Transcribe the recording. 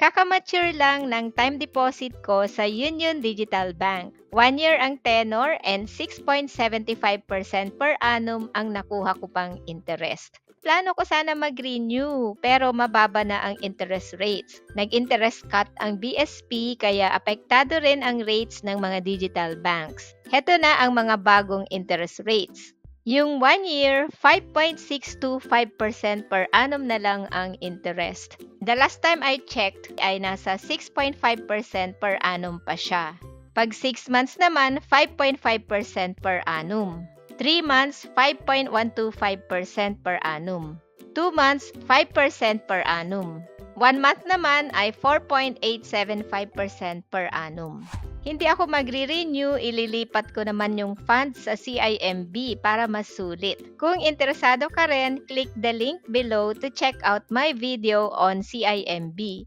Kakamature lang ng time deposit ko sa Union Digital Bank. 1 year ang tenor and 6.75% per annum ang nakuha ko pang interest. Plano ko sana mag-renew pero mababa na ang interest rates. Nag-interest cut ang BSP kaya apektado rin ang rates ng mga digital banks. Heto na ang mga bagong interest rates. Yung 1 year, 5.625% per annum na lang ang interest. The last time I checked ay nasa 6.5% per annum pa siya. Pag 6 months naman, 5.5% per annum. 3 months, 5.125% per annum. 2 months, 5% per annum. 1 month naman ay 4.875% per annum. Hindi ako magre-renew, ililipat ko naman yung funds sa CIMB para mas sulit. Kung interesado ka rin, click the link below to check out my video on CIMB.